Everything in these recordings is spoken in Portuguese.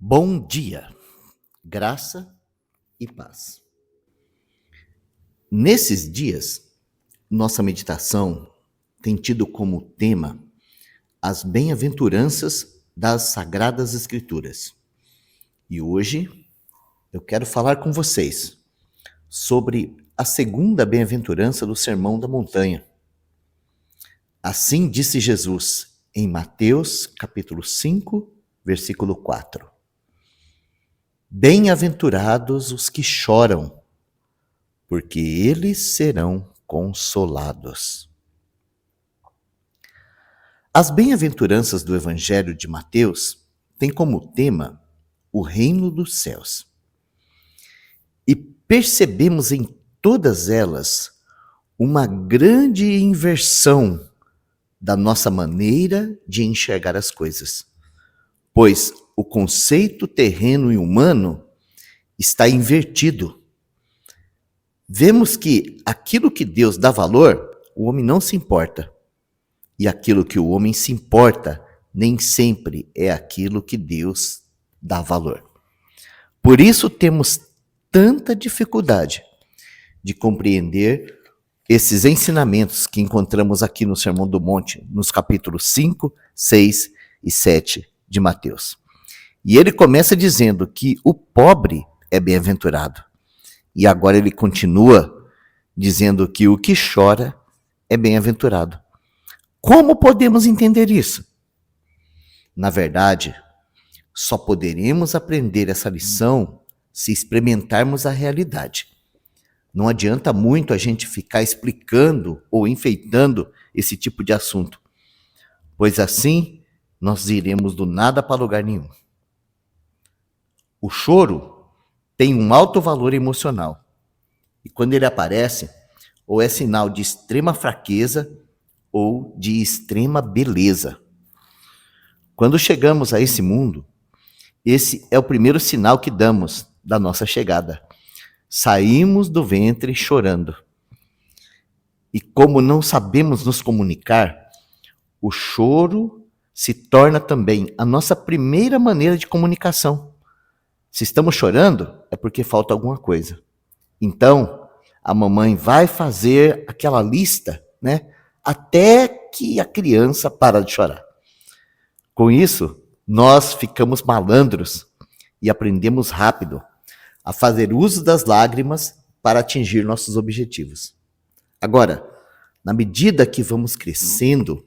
Bom dia, graça e paz. Nesses dias, nossa meditação tem tido como tema as bem-aventuranças das Sagradas Escrituras. E hoje eu quero falar com vocês sobre a segunda bem-aventurança do Sermão da Montanha. Assim disse Jesus em Mateus capítulo 5, versículo 4. Bem-aventurados os que choram, porque eles serão consolados. As bem-aventuranças do Evangelho de Mateus têm como tema o reino dos céus. E percebemos em todas elas uma grande inversão da nossa maneira de enxergar as coisas, pois o conceito terreno e humano está invertido. Vemos que aquilo que Deus dá valor, o homem não se importa. E aquilo que o homem se importa, nem sempre é aquilo que Deus dá valor. Por isso temos tanta dificuldade de compreender esses ensinamentos que encontramos aqui no Sermão do Monte, nos capítulos 5, 6 e 7 de Mateus. E ele começa dizendo que o pobre é bem-aventurado. E agora ele continua dizendo que o que chora é bem-aventurado. Como podemos entender isso? Na verdade, só poderemos aprender essa lição se experimentarmos a realidade. Não adianta muito a gente ficar explicando ou enfeitando esse tipo de assunto, pois assim nós iremos do nada para lugar nenhum. O choro tem um alto valor emocional. E quando ele aparece, ou é sinal de extrema fraqueza ou de extrema beleza. Quando chegamos a esse mundo, esse é o primeiro sinal que damos da nossa chegada. Saímos do ventre chorando. E como não sabemos nos comunicar, o choro se torna também a nossa primeira maneira de comunicação. Se estamos chorando, é porque falta alguma coisa. Então, a mamãe vai fazer aquela lista, né? Até que a criança para de chorar. Com isso, nós ficamos malandros e aprendemos rápido a fazer uso das lágrimas para atingir nossos objetivos. Agora, na medida que vamos crescendo,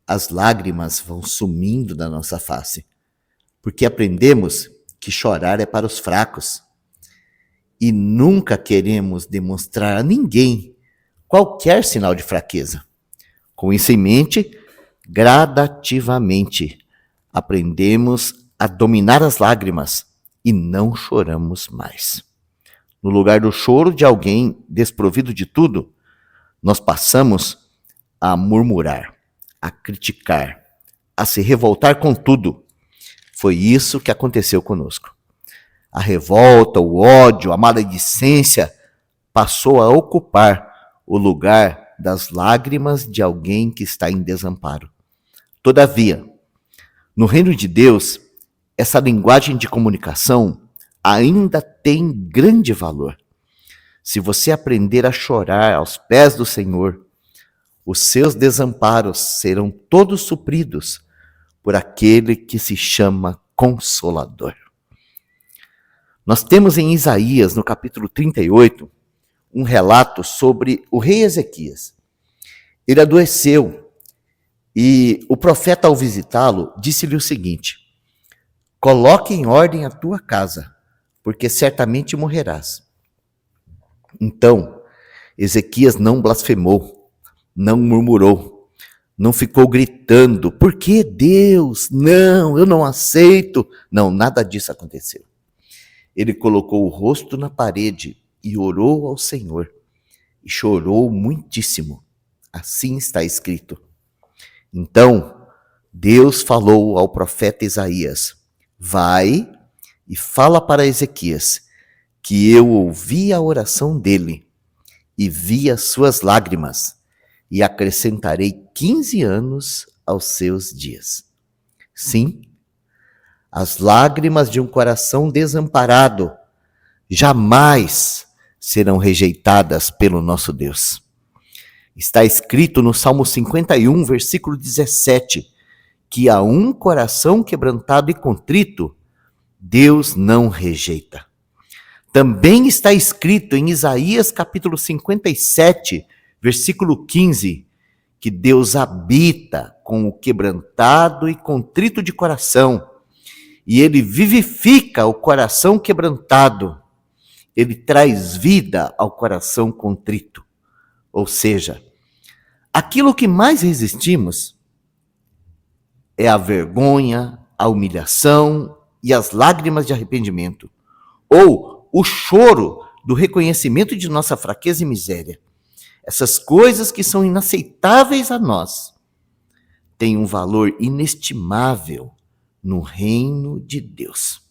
as lágrimas vão sumindo da nossa face, porque aprendemos que chorar é para os fracos. E nunca queremos demonstrar a ninguém qualquer sinal de fraqueza. Com isso em mente, gradativamente aprendemos a dominar as lágrimas e não choramos mais. No lugar do choro de alguém desprovido de tudo, nós passamos a murmurar, a criticar, a se revoltar com tudo. Foi isso que aconteceu conosco. A revolta, o ódio, a maledicência passou a ocupar o lugar das lágrimas de alguém que está em desamparo. Todavia, no reino de Deus, essa linguagem de comunicação ainda tem grande valor. Se você aprender a chorar aos pés do Senhor, os seus desamparos serão todos supridos por aquele que se chama Consolador. Nós temos em Isaías, no capítulo 38, um relato sobre o rei Ezequias. Ele adoeceu e o profeta, ao visitá-lo, disse-lhe o seguinte: coloque em ordem a tua casa, porque certamente morrerás. Então, Ezequias não blasfemou, não murmurou, não ficou gritando: por que Deus? Não, eu não aceito. Não, nada disso aconteceu. Ele colocou o rosto na parede e orou ao Senhor. E chorou muitíssimo. Assim está escrito. Então, Deus falou ao profeta Isaías: vai e fala para Ezequias que eu ouvi a oração dele e vi as suas lágrimas e acrescentarei 15 anos aos seus dias. Sim, As lágrimas de um coração desamparado jamais serão rejeitadas pelo nosso Deus. Está escrito no Salmo 51, versículo 17, que a um coração quebrantado e contrito, Deus não rejeita. Também está escrito em Isaías capítulo 57, versículo 15, que Deus habita com o quebrantado e contrito de coração, e Ele vivifica o coração quebrantado. Ele traz vida ao coração contrito. Ou seja, aquilo que mais resistimos é a vergonha, a humilhação e as lágrimas de arrependimento, ou o choro do reconhecimento de nossa fraqueza e miséria. Essas coisas que são inaceitáveis a nós têm um valor inestimável no reino de Deus.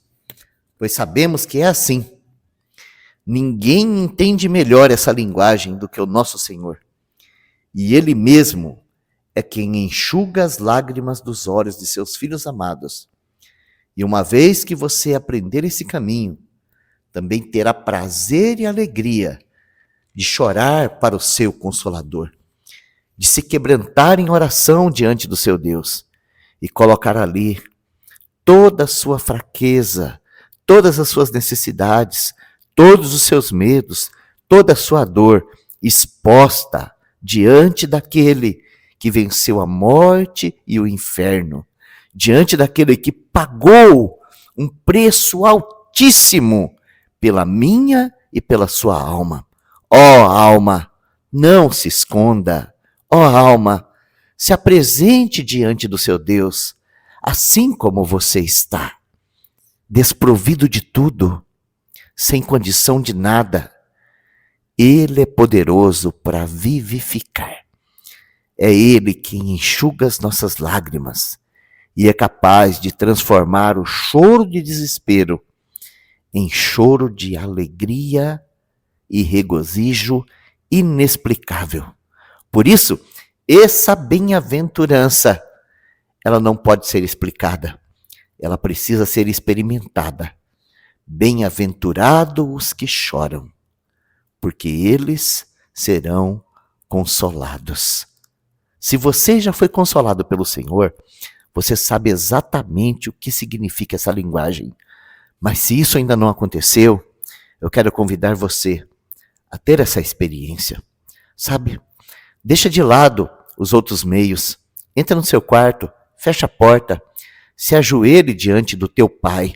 Pois sabemos que é assim. Ninguém entende melhor essa linguagem do que o nosso Senhor. E Ele mesmo é quem enxuga as lágrimas dos olhos de seus filhos amados. E uma vez que você aprender esse caminho, também terá prazer e alegria de chorar para o seu Consolador, de se quebrantar em oração diante do seu Deus e colocar ali toda a sua fraqueza, todas as suas necessidades, todos os seus medos, toda a sua dor exposta diante daquele que venceu a morte e o inferno, diante daquele que pagou um preço altíssimo pela minha e pela sua alma. Ó alma, não se esconda. Ó alma, se apresente diante do seu Deus, assim como você está, desprovido de tudo, sem condição de nada. Ele é poderoso para vivificar. É Ele quem enxuga as nossas lágrimas e é capaz de transformar o choro de desespero em choro de alegria e regozijo inexplicável. Por isso, essa bem-aventurança, ela não pode ser explicada, ela precisa ser experimentada. Bem-aventurados os que choram, porque eles serão consolados. Se você já foi consolado pelo Senhor, você sabe exatamente o que significa essa linguagem. Mas se isso ainda não aconteceu, eu quero convidar você a ter essa experiência. Sabe? Deixa de lado os outros meios. Entra no seu quarto, fecha a porta, se ajoelhe diante do teu Pai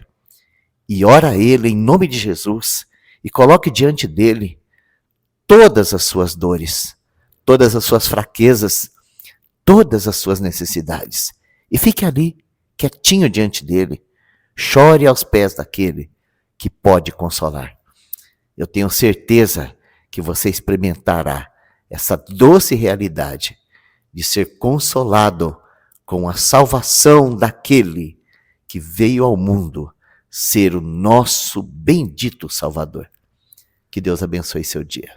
e ora a Ele em nome de Jesus e coloque diante dele todas as suas dores, todas as suas fraquezas, todas as suas necessidades. E fique ali, quietinho diante dele. Chore aos pés daquele que pode consolar. Eu tenho certeza que você experimentará essa doce realidade de ser consolado com a salvação daquele que veio ao mundo ser o nosso bendito Salvador. Que Deus abençoe seu dia.